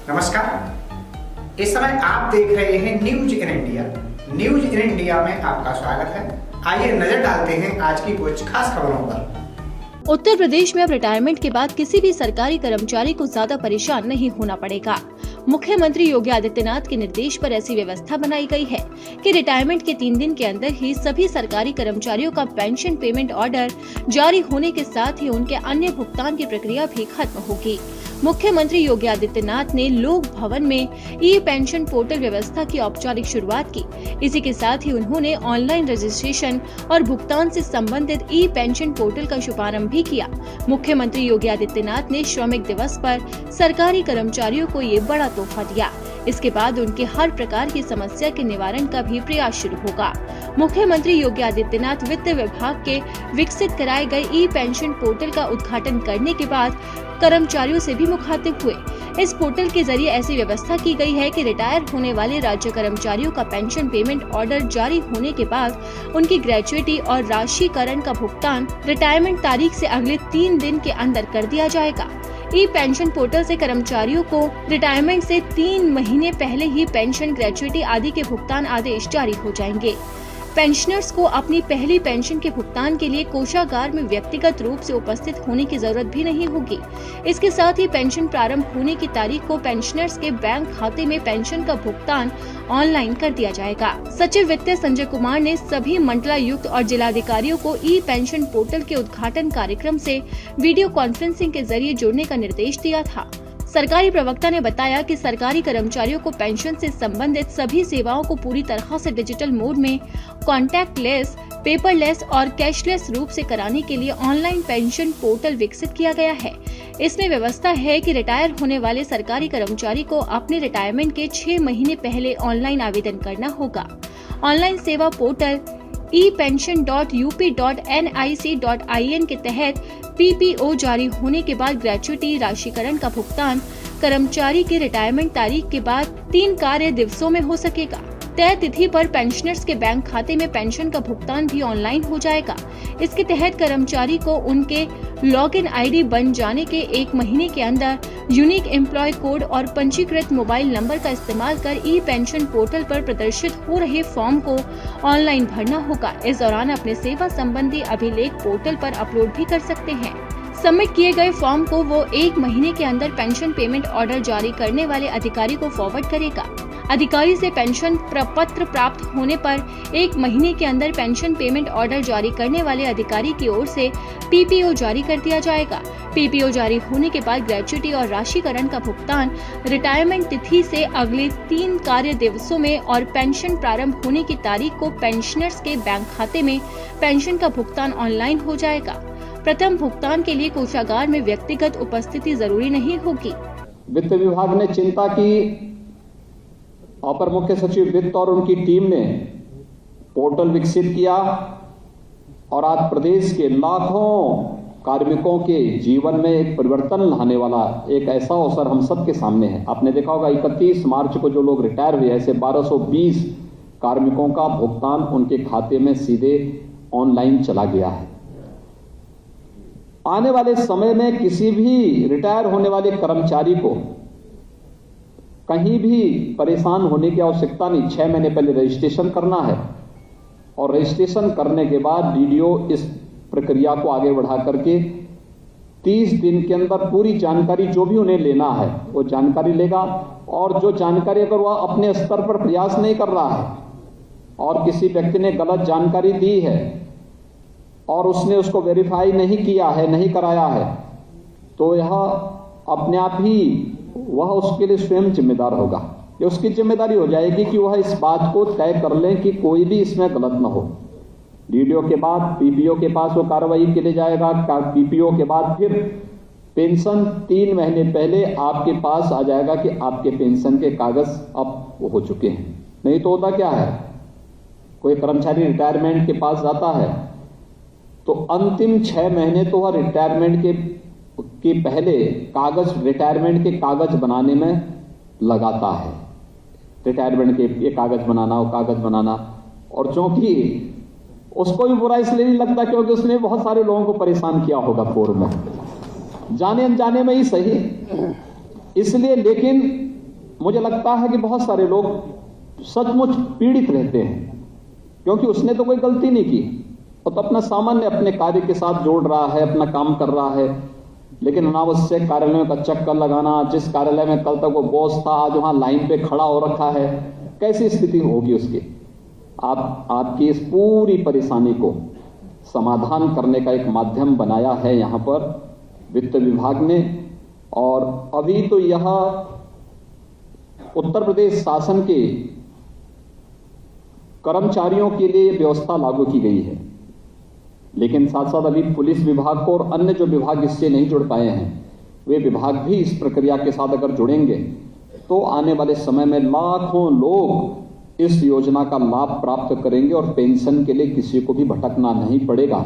नमस्कार, इस समय आप देख रहे हैं news in India. News in India में आपका स्वागत है। आइए नजर डालते हैं आज की कुछ खास खबरों पर। उत्तर प्रदेश में अब रिटायरमेंट के बाद किसी भी सरकारी कर्मचारी को ज्यादा परेशान नहीं होना पड़ेगा। मुख्यमंत्री योगी आदित्यनाथ के निर्देश पर ऐसी व्यवस्था बनाई गई है कि रिटायरमेंट के 3 दिन के अंदर ही सभी सरकारी कर्मचारियों का पेंशन पेमेंट ऑर्डर जारी होने के साथ ही उनके अन्य भुगतान की प्रक्रिया भी खत्म होगी। मुख्यमंत्री योगी आदित्यनाथ ने लोक भवन में ई पेंशन पोर्टल व्यवस्था की औपचारिक शुरुआत की। इसी के साथ ही उन्होंने ऑनलाइन रजिस्ट्रेशन और भुगतान से संबंधित ई पेंशन पोर्टल का शुभारंभ भी किया। मुख्यमंत्री योगी आदित्यनाथ ने श्रमिक दिवस पर सरकारी कर्मचारियों को ये बड़ा तोहफा दिया। इसके बाद उनके हर प्रकार की समस्या के निवारण का भी प्रयास शुरू होगा। मुख्यमंत्री योगी आदित्यनाथ वित्त विभाग के विकसित कराए गए ई पेंशन पोर्टल का उद्घाटन करने के बाद कर्मचारियों से भी मुखातिब हुए। इस पोर्टल के जरिए ऐसी व्यवस्था की गई है कि रिटायर होने वाले राज्य कर्मचारियों का पेंशन पेमेंट ऑर्डर जारी होने के बाद उनकी ग्रेच्युटी और राशिकरण का भुगतान रिटायरमेंट तारीख से अगले 3 दिन के अंदर कर दिया जाएगा। ई पेंशन पोर्टल से कर्मचारियों को रिटायरमेंट से 3 महीने पहले ही पेंशन, ग्रेच्युटी आदि के भुगतान आदेश जारी हो जाएंगे। पेंशनर्स को अपनी पहली पेंशन के भुगतान के लिए कोषागार में व्यक्तिगत रूप से उपस्थित होने की जरूरत भी नहीं होगी। इसके साथ ही पेंशन प्रारंभ होने की तारीख को पेंशनर्स के बैंक खाते में पेंशन का भुगतान ऑनलाइन कर दिया जाएगा। सचिव वित्त संजय कुमार ने सभी मंडलायुक्त और जिलाधिकारियों को ई पेंशन पोर्टल के उद्घाटन कार्यक्रम से वीडियो कॉन्फ्रेंसिंग के जरिए जुड़ने का निर्देश दिया था। सरकारी प्रवक्ता ने बताया कि सरकारी कर्मचारियों को पेंशन से संबंधित सभी सेवाओं को पूरी तरह से डिजिटल मोड में कॉन्टैक्टलेस, पेपरलेस और कैशलेस रूप से कराने के लिए ऑनलाइन पेंशन पोर्टल विकसित किया गया है। इसमें व्यवस्था है कि रिटायर होने वाले सरकारी कर्मचारी को अपने रिटायरमेंट के 6 महीने पहले ऑनलाइन आवेदन करना होगा। ऑनलाइन सेवा पोर्टल epension.up.nic.in के तहत PPO जारी होने के बाद ग्रेच्युटी राशिकरण का भुगतान कर्मचारी के रिटायरमेंट तारीख के बाद 3 कार्य दिवसों में हो सकेगा। तय तिथि पर पेंशनर्स के बैंक खाते में पेंशन का भुगतान भी ऑनलाइन हो जाएगा। इसके तहत कर्मचारी को उनके लॉगिन आईडी बन जाने के 1 महीने के अंदर यूनिक एम्प्लॉय कोड और पंजीकृत मोबाइल नंबर का इस्तेमाल कर ई पेंशन पोर्टल पर प्रदर्शित हो रहे फॉर्म को ऑनलाइन भरना होगा। इस दौरान अपने सेवा संबंधी अभिलेख पोर्टल पर अपलोड भी कर सकते हैं। सबमिट किए गए फॉर्म को वो 1 महीने के अंदर पेंशन पेमेंट ऑर्डर जारी करने वाले अधिकारी को फॉरवर्ड करेगा। अधिकारी से पेंशन प्रपत्र प्राप्त होने पर 1 महीने के अंदर पेंशन पेमेंट ऑर्डर जारी करने वाले अधिकारी की ओर से PPO जारी कर दिया जाएगा। PPO जारी होने के बाद ग्रेच्युटी और राशिकरण का भुगतान रिटायरमेंट तिथि से अगले 3 कार्य दिवसों में और पेंशन प्रारंभ होने की तारीख को पेंशनर्स के बैंक खाते में पेंशन का भुगतान ऑनलाइन हो जाएगा। प्रथम भुगतान के लिए कोषागार में व्यक्तिगत उपस्थिति जरूरी नहीं होगी। वित्त विभाग ने चिंता की। अपर मुख्य सचिव वित्त और उनकी टीम ने पोर्टल विकसित किया और आज प्रदेश के लाखों कार्मिकों के जीवन में एक परिवर्तन लाने वाला एक ऐसा अवसर हम सबके सामने है। आपने देखा होगा 31 मार्च को जो लोग रिटायर हुए, ऐसे 1220 कार्मिकों का भुगतान उनके खाते में सीधे ऑनलाइन चला गया है। आने वाले समय में किसी भी रिटायर होने वाले कर्मचारी को कहीं भी परेशान होने की आवश्यकता नहीं। 6 महीने पहले रजिस्ट्रेशन करना है और रजिस्ट्रेशन करने के बाद डीडीओ इस प्रक्रिया को आगे बढ़ा करके 30 दिन के अंदर पूरी जानकारी जो भी उन्हें लेना है वो जानकारी लेगा। और जो जानकारी अगर वह अपने स्तर पर प्रयास नहीं कर रहा है और किसी व्यक्ति ने गलत जानकारी दी है और उसने उसको वेरीफाई नहीं किया है, नहीं कराया है, तो यह अपने आप ही वह उसके लिए स्वयं जिम्मेदार होगा। ये उसकी जिम्मेदारी हो जाएगी कि वह इस बात को तय कर लें कि कोई भी इसमें गलत न हो। डीडीओ के बाद पीपीओ के पास वो कार्रवाई के लिए जाएगा। पीपीओ के बाद फिर पेंशन 3 महीने पहले आपके पास आ जाएगा कि आपके पेंशन के कागज अब हो चुके हैं। नहीं तो होता क्या है, कोई कर्मचारी रिटायरमेंट के पास जाता है तो अंतिम 6 महीने तो वह रिटायरमेंट के पहले कागज, रिटायरमेंट के कागज बनाने में लगाता है। रिटायरमेंट के ये कागज बनाना, वो कागज बनाना, और चूंकि उसको भी बुरा इसलिए नहीं लगता क्योंकि उसने बहुत सारे लोगों को परेशान किया होगा पूर्व में, जाने अनजाने में ही सही, इसलिए। लेकिन मुझे लगता है कि बहुत सारे लोग सचमुच पीड़ित रहते हैं, क्योंकि उसने तो कोई गलती नहीं की, वो तो अपना सामान्य अपने कार्य के साथ जोड़ रहा है, अपना काम कर रहा है, लेकिन अनावश्यक कार्यालयों का चक्कर लगाना, जिस कार्यालय में कल तक वो बॉस था आज वहां लाइन पे खड़ा हो रखा है, कैसी स्थिति होगी उसकी। आपकी इस पूरी परेशानी को समाधान करने का एक माध्यम बनाया है यहां पर वित्त विभाग ने, और अभी तो यह उत्तर प्रदेश शासन के कर्मचारियों के लिए व्यवस्था लागू की गई है, लेकिन साथ साथ अभी पुलिस विभाग को और अन्य जो विभाग इससे नहीं जुड़ पाए हैं, वे विभाग भी इस प्रक्रिया के साथ अगर जुड़ेंगे तो आने वाले समय में लाखों लोग इस योजना का लाभ प्राप्त करेंगे और पेंशन के लिए किसी को भी भटकना नहीं पड़ेगा।